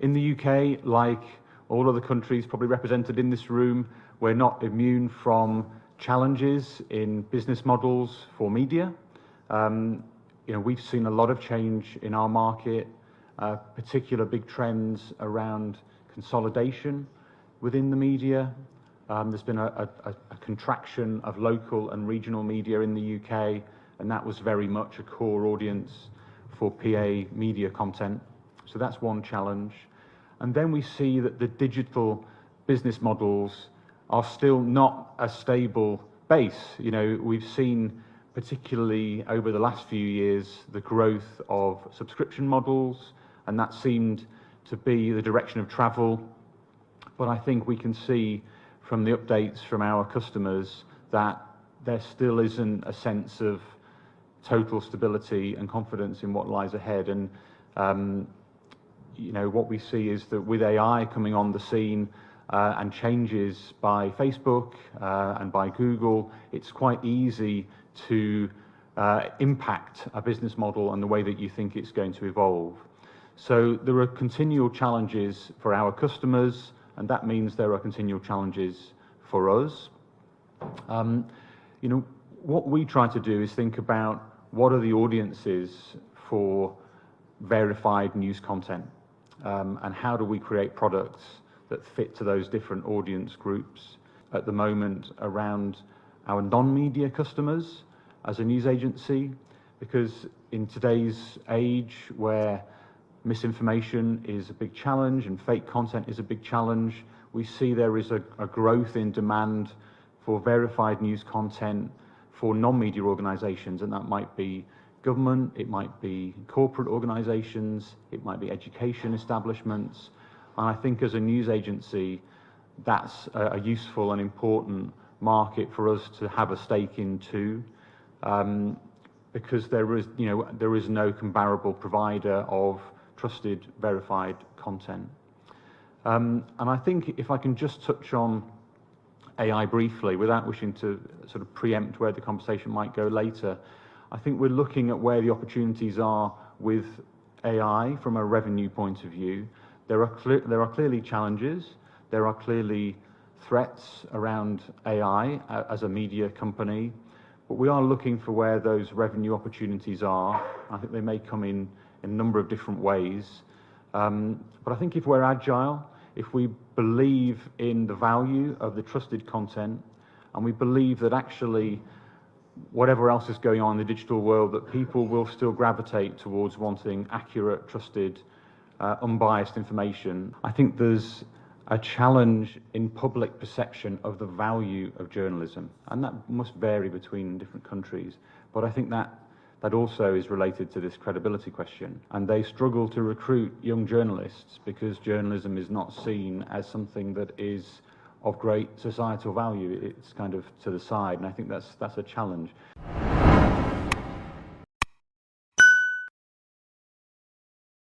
In the UK, like all other countries probably represented in this room, we're not immune from challenges in business models for media. We've seen a lot of change in our market, particular big trends around consolidation within the media. There's been a contraction of local and regional media in the UK, and that was very much a core audience for PA media content. So that's one challenge. And then we see that the digital business models are still not a stable base. We've seen, particularly over the last few years, the growth of subscription models, and that seemed to be the direction of travel. But I think we can see from the updates from our customers that there still isn't a sense of total stability and confidence in what lies ahead. And what we see is that with AI coming on the scene and changes by Facebook and by Google, it's quite easy to impact a business model and the way that you think it's going to evolve. So there are continual challenges for our customers, and that means there are continual challenges for us. What we try to do is think about what are the audiences for verified news content, and how do we create products that fit to those different audience groups. At the moment, around our non-media customers as a news agency, because in today's age where misinformation is a big challenge and fake content is a big challenge, we see there is a growth in demand for verified news content for non-media organisations, and that might be government, it might be corporate organisations, it might be education establishments. And I think as a news agency, that's a useful and important market for us to have a stake in too, because there is no comparable provider of trusted, verified content. And I think if I can just touch on AI briefly, without wishing to sort of preempt where the conversation might go later, I think we're looking at where the opportunities are with AI from a revenue point of view. There are clearly challenges, there are clearly threats around AI as a media company, but we are looking for where those revenue opportunities are. I think they may come in a number of different ways. But I think if we're agile, if we believe in the value of the trusted content, and we believe that actually whatever else is going on in the digital world, that people will still gravitate towards wanting accurate, trusted, unbiased information, I think there's a challenge in public perception of the value of journalism, and that must vary between different countries. But I think that also is related to this credibility question, and they struggle to recruit young journalists because journalism is not seen as something that is of great societal value. It's kind of to the side, and I think that's a challenge.